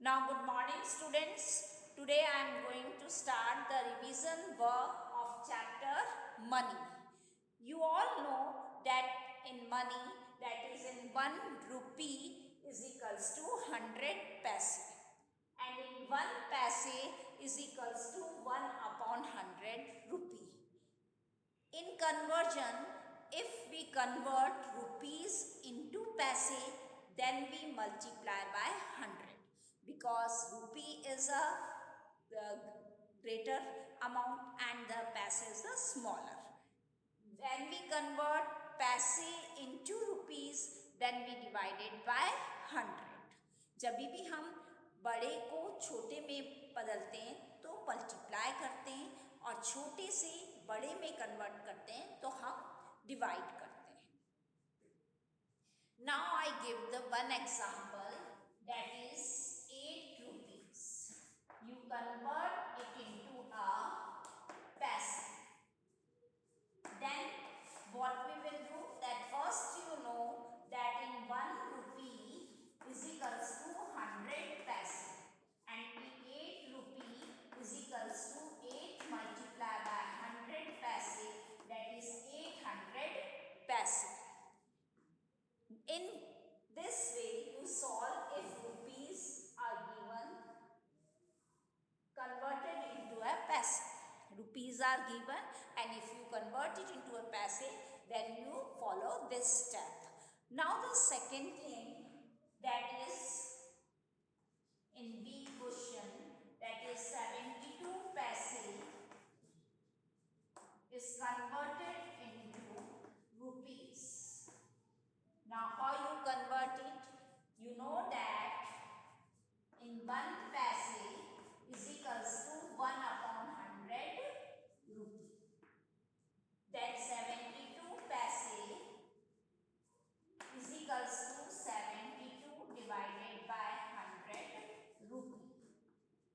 Now, good morning, students. Today I am going to start the revision work of chapter Money. You all know that in money, that is in 1 rupee is equals to 100 paise. And in 1 paise is equals to 1 upon 100 rupee. In conversion, if we convert rupees into paise, then we multiply by 100 because rupee is a greater amount and the paise is a smaller. When we convert paise into rupees, then we divide it by 100. जब भी हम बड़े को छोटे में बदलते हैं तो मल्टीप्लाई करते हैं और छोटे से बड़े में कन्वर्ट करते हैं तो हम डिवाइड करते हैं. Now I give the one example, that is 8 rupees. You convert it into a paise. Then what we will do, that first you know that in 1 rupee is equals to 100 paise, and in 8 rupee is equals to 8 multiplied by 100 paise, that is 800 paise. In this way you solve if rupees are given converted into a paise. Rupees are given and if you convert it into a paise, then you follow this step. Now the second thing, that is in B question, that is 72 paise is converted into rupees. Now how you convert it? You know that in 1 paise is equals to 1 upon 100 rupee. Then 72 paise is equals to 72 divided by 100 rupee.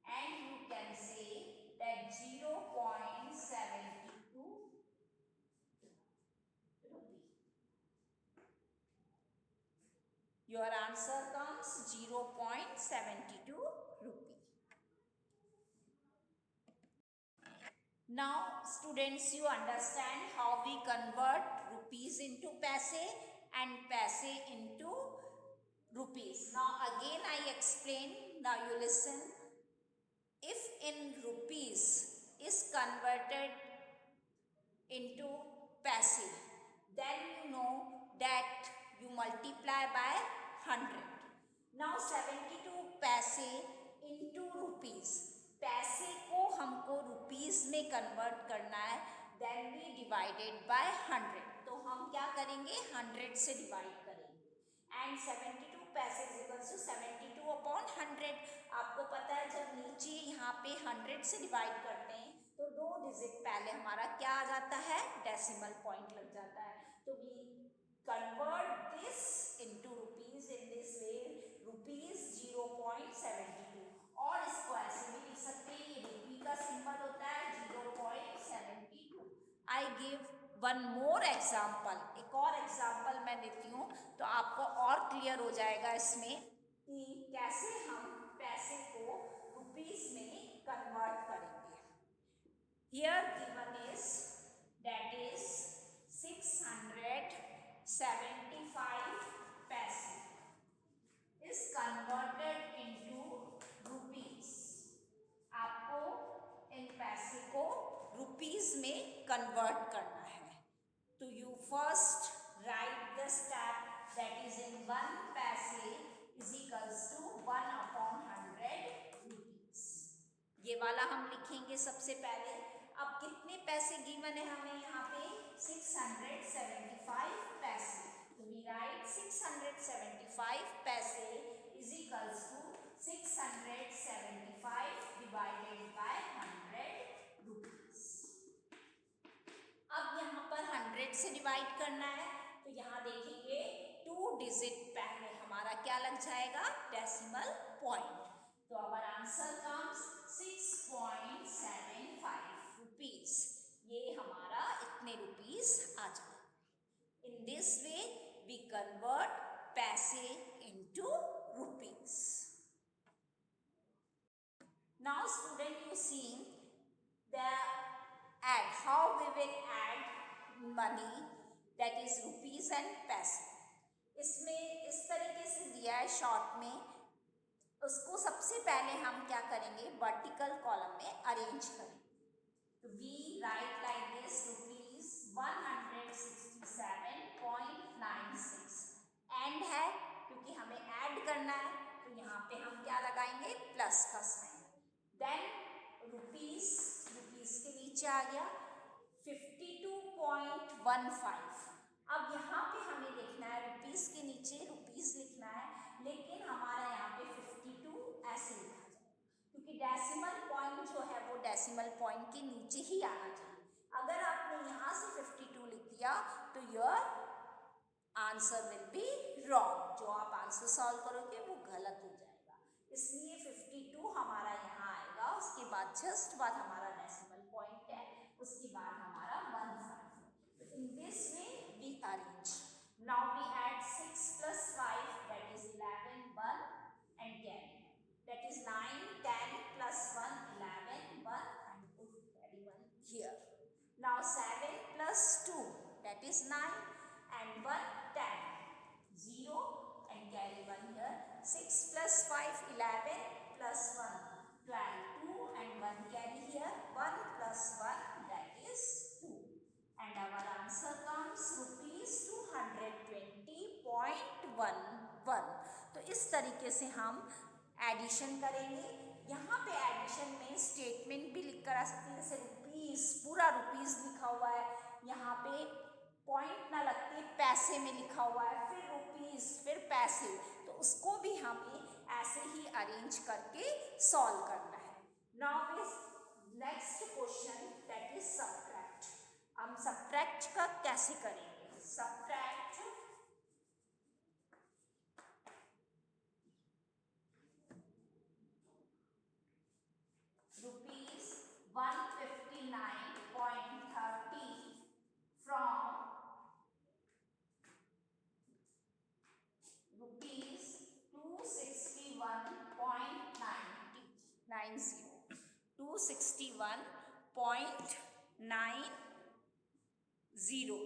And you can say that 0.72 rupee. Your answer comes 0.72 rupee. Now students, you understand how we convert rupees into paise and paise into rupees. Now again I explain, now you listen. If in rupees is converted into paise, then you know that you multiply by 100. Now 72 paise into rupees. पैसे को हमको rupees में convert करना है, then we divided by 100. तो हम क्या करेंगे, 100 से डिवाइड करेंगे. एंड 72 पैसे इक्वल्स टू 72 अपॉन 100. आपको पता है जब नीचे यहाँ पे 100 से डिवाइड करते हैं तो 2 डिजिट पहले हमारा क्या आ जाता है, डेसिमल पॉइंट लग जाता है. तो we convert this into rupees in this way, rupees 0.72. और इसको ऐसे भी लिख सकते हैं, ये रुपी का सिंबल होता है 0.72. I give one more example, एक और एग्जाम्पल मैं देती हूँ तो आपको और क्लियर हो जाएगा इसमें कि कैसे हम पैसे को रुपीस में कन्वर्ट करेंगे. Here given is that is 675 पैसे is converted into rupees. आपको इन पैसे को रुपीस में कन्वर्ट करना है. तो you first write the step, that is in 1 पैसे is equals to 1 upon 100 rupees. ये वाला हम लिखेंगे सबसे पहले. अब कितने पैसे गिवन है हमें यहाँ पे, 675 पैसे. So we write 675 paise is equals to 675 divided by 100 rupees. अब यहाँ पर 100 से डिवाइड करना है तो यहाँ देखेंगे 2 डिजिट पहले हमारा क्या लग जाएगा, डेसिमल पॉइंट. तो आवर आंसर कम्स 6.75 रुपीस. ये हमारा इतने रुपीस आ जाएगा. In this way, we convert paise into rupees. Now student, you see the add, how we will add money, that is rupees and पैसे. इसमें इस तरीके से दिया है शॉर्ट में. उसको सबसे पहले हम क्या करेंगे, वर्टिकल कॉलम में अरेंज करेंगे. तो we write like this, rupees 167.96 and है क्योंकि हमें ऐड करना है, तो यहाँ पे हम क्या लगाएंगे, प्लस का साइन. देन रुपीज, रुपीज के नीचे आ गया 52.15. अब यहाँ पे हमें लिखना है रुपीज के नीचे रुपीज लिखना है, लेकिन हमारा यहाँ पे 52 ऐसे लिखा जाए क्योंकि डेसिमल पॉइंट जो है वो डेसिमल पॉइंट के नीचे ही आना चाहिए. अगर आपने यहाँ से 52 लिख दिया तो your answer will be wrong. जो आप आंसर सॉल्व करोगे वो गलत हो जाएगा. इसलिए 52 हमारा यहाँ आएगा, उसके बाद जस्ट बाद हमारा डेसिमल पॉइंट है, उसके बाद हमारा 15. In this way we arrange. Now we add 6 plus 5, that is 11, 1 and 10. That is 9, 10 plus 1, 11, 1 and put carry 1 here. Now 7 plus 2, that is 9 and 1, 10. 0 and carry 1 here. 6 plus 5, 11 plus 1, 12. 2 and 1 carry here. 1 plus 1, that is 2. And our answer comes rupees 220.11. तो इस तरीके से हम addition करेंगे. यहाँ पे addition में statement भी लिख कर आ सकते हैं, जैसे रुपीस, पूरा रुपीस लिखा हुआ है, यहाँ पे पॉइंट ना लगते पैसे में लिखा हुआ है, फिर रुपीस फिर पैसे, तो उसको भी हमें ऐसे ही अरेंज करके सॉल्व करना है. Now is next question, that is subtract. हम सबट्रैक्ट का कैसे करेंगे, subtract rupees 159.30 from rupees 261.90, 261.90.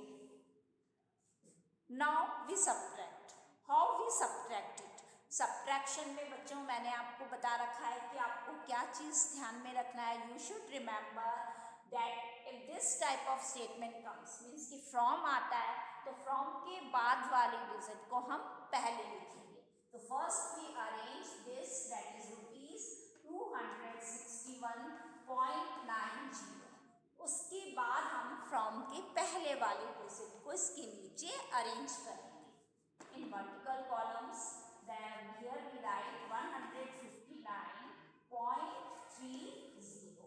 Now we subtract. How we subtract it? Subtraction में बच्चों मैंने आपको बता रखा है कि आपको क्या चीज़ ध्यान में रखना है. You should remember that if this type of statement comes, means कि फ्रॉम आता है तो फ्रॉम के बाद वाले डिजिट को हम पहले लिखेंगे. तो first we arrange this, that is rupees 261.90. उसके बाद हम फ्रॉम के पहले वाले डिजिट को इसके नीचे अरेंज करेंगे in vertical columns. Then here we write 159.30.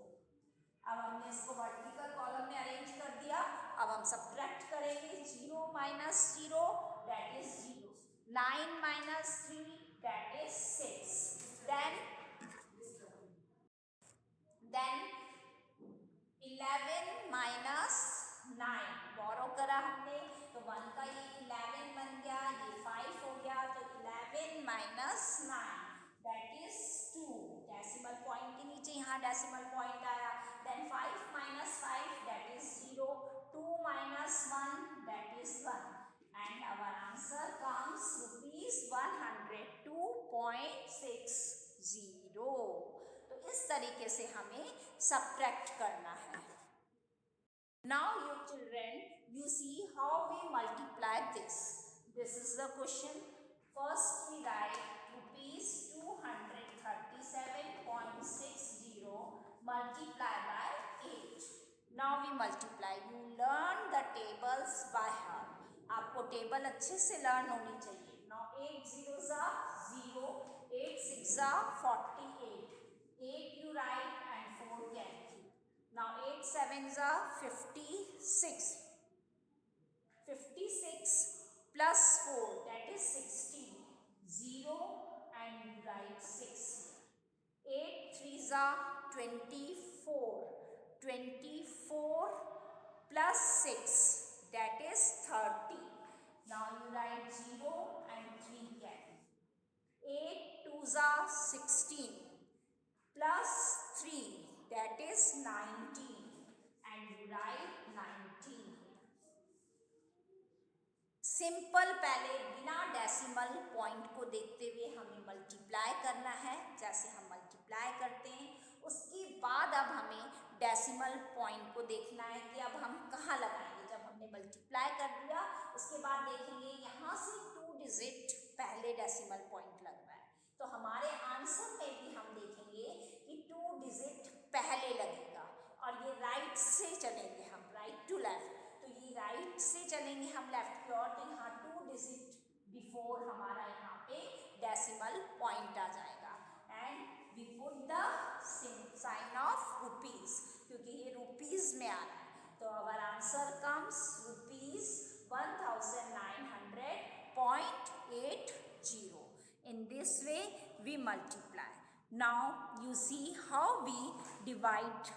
अब हमने इसको वर्टिकल कॉलम में अरेंज कर दिया. अब हम सब्ट्रैक्ट करेंगे. 0 minus 0, that is 0. 9 minus 3, that is 6. Then 11 minus 9 बोरो करा हमने, तो 1 का ये 11 बन गया, ये 5 हो गया, तो 11 minus 9, that is 2. Decimal point के नीचे यहाँ डेसिमल पॉइंट आया. Then 5 minus 5, that is 0. 2 minus 1, that is 1. And our answer comes rupees 102.60. तो इस तरीके से हमें सब्ट्रैक्ट करना है. Now you children, you see how we multiply this. This is the question. First we write rupees 237.60 multiply by 8. Now we multiply. You learn the tables by heart. आपको table अच्छे से लर्न होनी चाहिए. Now 8 zeros are 0, 8 6 are 48. 8 you write and 4 carry. Now 8 sevens are 56. 56 plus 4, that is 60. 0 and you write 6. 8 threes are 24. 24 plus 6, that is 30. Now you write 0 and 3 carry. 8 twos are 16 plus is 19 and you write 19. Simple पहले बिना decimal point को देखते हुए हमें multiply करना है। जैसे हम मल्टीप्लाई करते हैं उसके बाद अब हमें डेसिमल पॉइंट को देखना है कि अब हम कहाँ लगाएंगे। जब हमने मल्टीप्लाई कर दिया उसके बाद देखेंगे यहाँ से 2 डिजिट पहले डेसिमल पॉइंट लग रहा है, तो हमारे आंसर में भी हम देखेंगे कि 2 डिजिट पहले लगेगा। और ये राइट से चलेंगे हम, राइट टू लेफ्ट, तो ये राइट से चलेंगे हम लेफ्ट की ओर, तो यहाँ 2 डिजिट बिफोर हमारा यहाँ पे डेसिमल पॉइंट आ जाएगा। And we put the sign of rupees, क्योंकि ये रुपीज में आ रहा है, तो our answer comes rupees 1900.80. In this way we multiply. Now you see how we divide.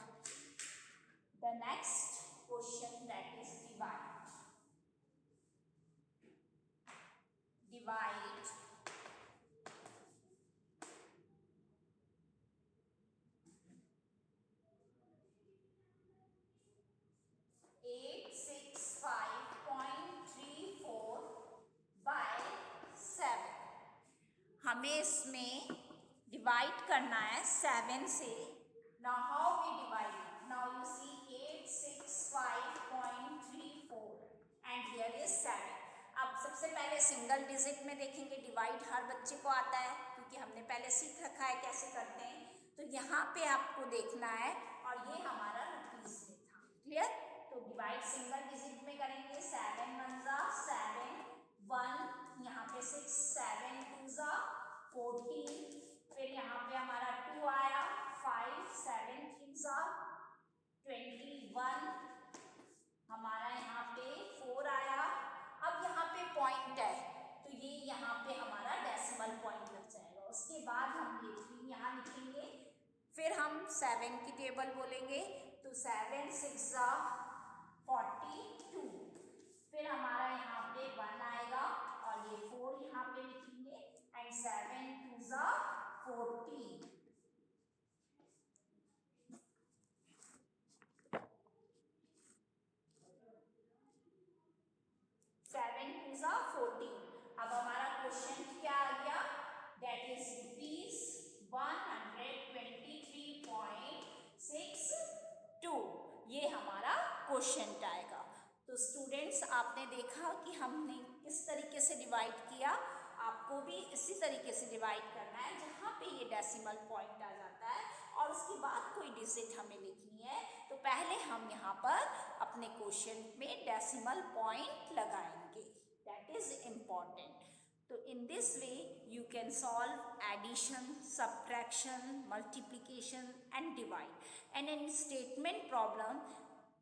The next question, that is divide. Divide 865.34 by 7. हमें इसमें divide करना है 7 से। Now how we divide it? Now you see 865.34 and here is 7. अब सबसे पहले single digit में देखेंगे, डिवाइड हर बच्चे को आता है क्योंकि हमने पहले सीख रखा है कैसे करते हैं। तो यहाँ पे आपको देखना है और ये हमारा रुपीज में था। क्लियर? तो डिवाइड सिंगल डिजिट में करेंगे। 7 1 जा 7, 1 यहाँ पे 6, 7 2 जा 14, फिर यहाँ पे हमारा 2 आया, 5 7 3 जा 21, हमारा यहाँ पे 4 आया। अब यहाँ पे पॉइंट है तो ये यहाँ पे हमारा डेसिमल पॉइंट लग जाएगा। उसके बाद हम ये 3 यहाँ लिखेंगे, फिर हम 7 की टेबल बोलेंगे, तो 7 6 जा 42, फिर हमारा यहाँ पे 1 आएगा और ये 4 यहाँ पे लिखेंगे एंड 7 2 जा 14, 7 2 जा 14। अब हमारा क्वेश्चन क्या आ गया? दैट इज रुपीज 123.62, ये हमारा क्वेश्चन आएगा। तो स्टूडेंट्स आपने देखा कि हमने किस तरीके से डिवाइड किया, आपको भी इसी तरीके से डिवाइड करना है जहाँ पे ये डेसिमल पॉइंट आ जाता है और उसके बाद कोई डिजिट हमें लिखनी है। तो पहले हम यहाँ पर अपने क्वेश्चन में डेसिमल पॉइंट लगाएंगे, दैट इज इम्पॉर्टेंट। तो इन this way you can solve addition, subtraction, multiplication and divide. And in statement problem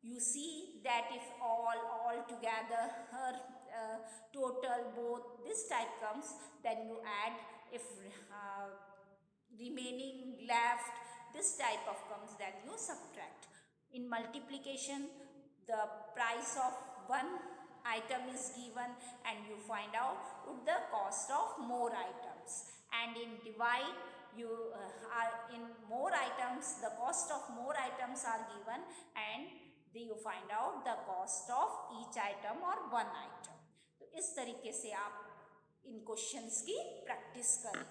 you see that if all together total both this type comes, then you add. If remaining left this type of comes, then you subtract. In multiplication the price of one item is given and you find out the cost of more items. And in divide you are in more items, the cost of more items are given and you find out the cost of each item or one item. तो इस तरीके से आप इन questions की practice करें।